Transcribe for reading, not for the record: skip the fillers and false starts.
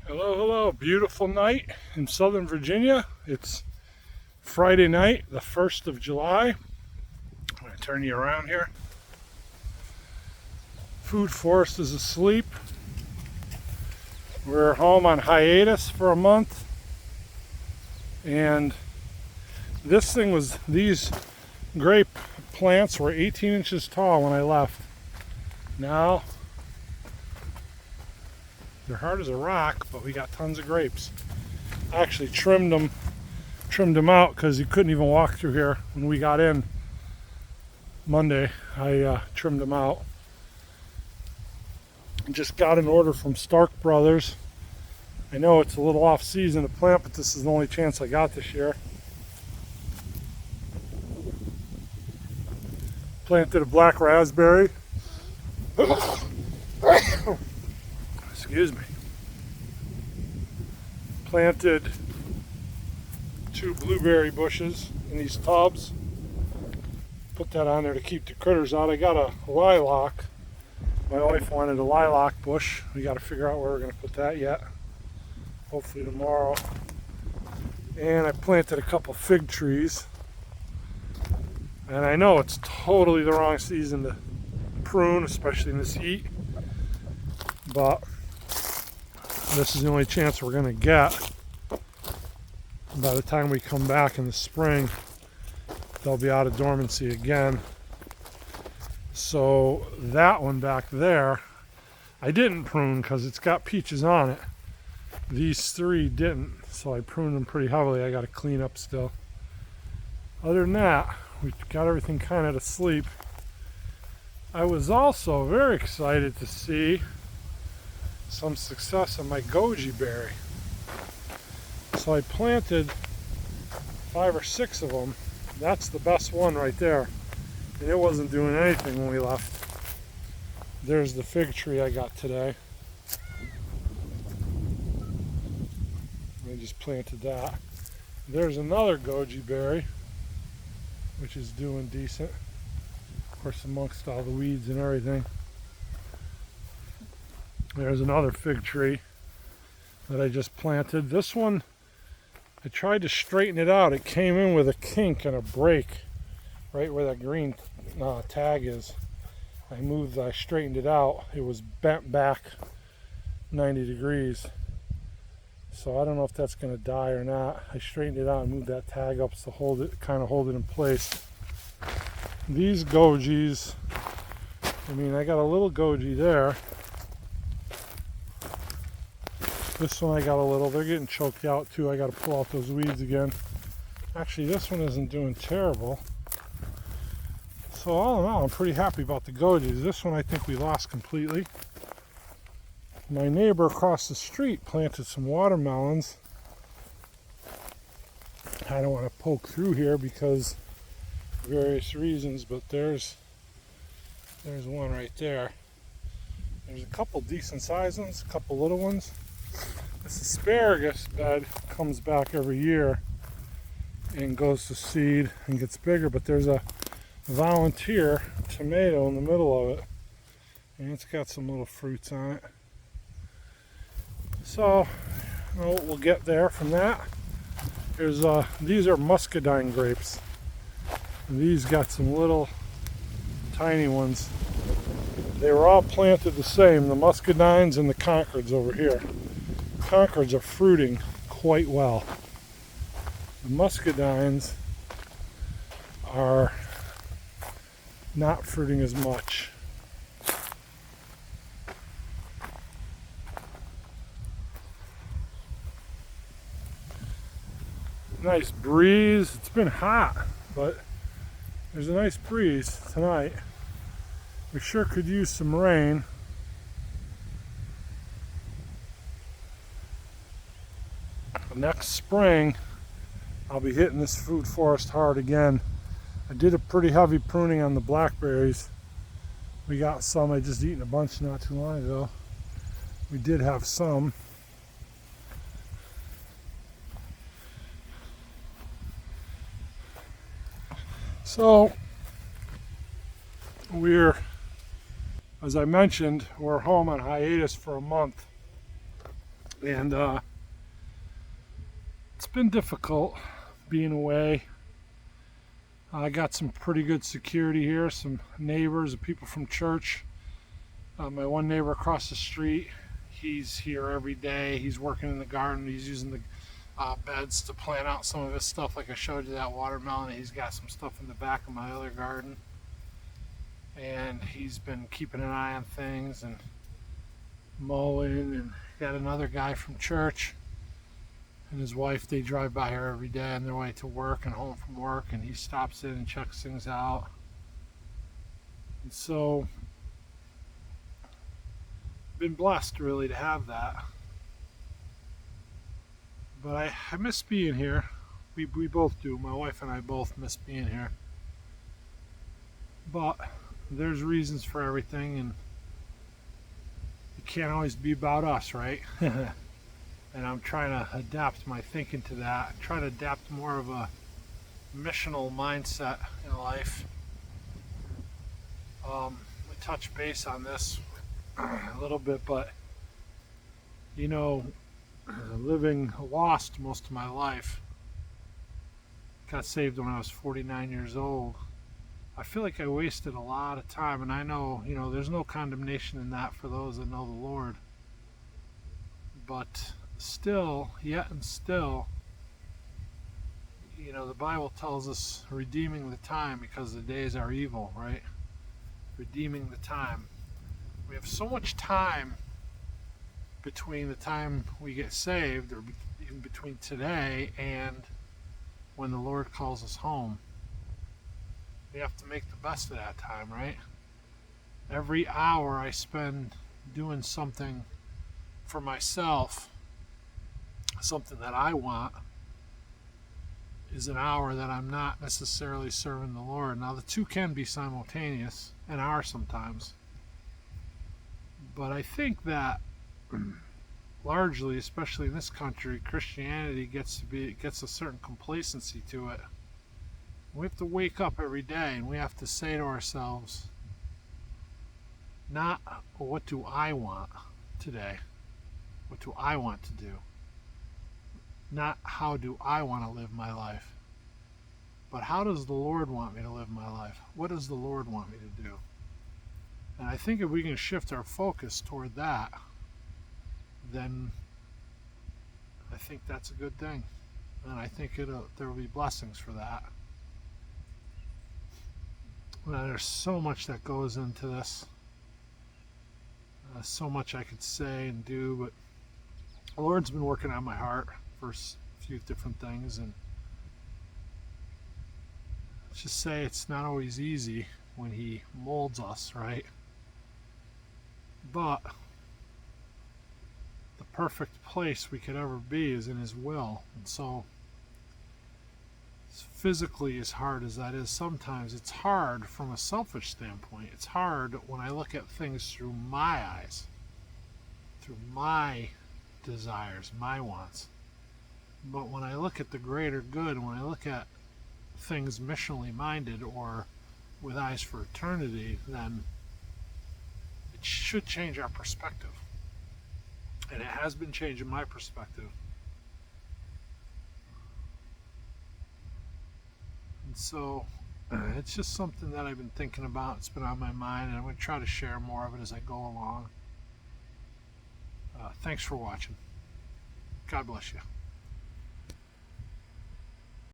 Hello, hello. Beautiful night in Southern Virginia. It's Friday night, the 1st of July. I'm going to turn you around here. Food Forest is asleep. We're home on hiatus for a month. And these grape plants were 18 inches tall when I left. Now, they're hard as a rock, but we got tons of grapes. I actually trimmed them out because you couldn't even walk through here when we got in Monday. I trimmed them out. Just got an order from Stark Brothers. I know it's a little off season to plant, but this is the only chance I got this year. Planted a black raspberry. Excuse me. Planted 2 blueberry bushes in these tubs. Put that on there to keep the critters out. I got a lilac. My wife wanted a lilac bush. We got to figure out where we're going to put that yet. Hopefully tomorrow. And I planted a couple fig trees. And I know it's totally the wrong season to prune, especially in this heat. But this is the only chance we're going to get. By the time we come back in the spring, they'll be out of dormancy again. So that one back there, I didn't prune because it's got peaches on it. These 3 didn't, so I pruned them pretty heavily. I got to clean up still. Other than that, we got everything kind of to sleep. I was also very excited to see some success on my Goji Berry. So I planted 5 or 6 of them. That's the best one right there. And it wasn't doing anything when we left. There's the fig tree I got today. I just planted that. There's another Goji Berry, which is doing decent. Of course, amongst all the weeds and everything. There's another fig tree that I just planted. This one, I tried to straighten it out. It came in with a kink and a break right where that green tag is. I straightened it out. It was bent back 90 degrees. So I don't know if that's going to die or not. I straightened it out and moved that tag up to hold it in place. These Gojis, I got a little Goji there. This one I got a little. They're getting choked out too. I got to pull out those weeds again. Actually, this one isn't doing terrible. So all in all, I'm pretty happy about the Gojis. This one I think we lost completely. My neighbor across the street planted some watermelons. I don't want to poke through here because of various reasons, but there's one right there. There's a couple decent sized ones, a couple little ones. This asparagus bed comes back every year and goes to seed and gets bigger, but there's a volunteer tomato in the middle of it, and it's got some little fruits on it. So we'll get there from that. These are Muscadine grapes. And these got some little tiny ones. They were all planted the same, the Muscadines and the Concords over here. Concords are fruiting quite well. The Muscadines are not fruiting as much. Nice breeze. It's been hot, but there's a nice breeze tonight. We sure could use some rain. Next spring, I'll be hitting this food forest hard again. I did a pretty heavy pruning on the blackberries. We got some. I just eaten a bunch not too long ago. We did have some. So as I mentioned, we're home on hiatus for a month. And it's been difficult being away. I got some pretty good security here, some neighbors, people from church. My one neighbor across the street, he's here every day. He's working in the garden. He's using the beds to plant out some of his stuff, like I showed you that watermelon. He's got some stuff in the back of my other garden. And he's been keeping an eye on things and mowing. And got another guy from church and his wife. They drive by here every day on their way to work and home from work, and he stops in and checks things out. And so been blessed really to have that. But I miss being here. We both do. My wife and I both miss being here. But there's reasons for everything, and it can't always be about us, right? And I'm trying to adapt my thinking to that. Try to adapt more of a missional mindset in life. We touched base on this a little bit, but you know, living lost most of my life. Got saved when I was 49 years old. I feel like I wasted a lot of time, and I know, there's no condemnation in that for those that know the Lord. But still, the Bible tells us redeeming the time because the days are evil, right? Redeeming the time. We have so much time between the time we get saved, or even between today and when the Lord calls us home. We have to make the best of that time, right? Every hour I spend doing something for myself, something that I want, is an hour that I'm not necessarily serving the Lord. Now, the two can be simultaneous, and are sometimes. But I think that largely, especially in this country, Christianity gets a certain complacency to it. We have to wake up every day and we have to say to ourselves, not what do I want today? What do I want to do? Not how do I want to live my life? But how does the Lord want me to live my life? What does the Lord want me to do? And I think if we can shift our focus toward that, then I think that's a good thing. And I think there will be blessings for that. Now, there's so much that goes into this. So much I could say and do, but the Lord's been working on my heart for a few different things, and let's just say it's not always easy when He molds us, right? But the perfect place we could ever be is in His will. And so, physically, as hard as that is, sometimes it's hard from a selfish standpoint. It's hard when I look at things through my eyes, through my desires, my wants. But when I look at the greater good, when I look at things missionally minded or with eyes for eternity, then it should change our perspective. And it has been changing my perspective. And so it's just something that I've been thinking about. It's been on my mind, and I'm going to try to share more of it as I go along. Thanks for watching. God bless you.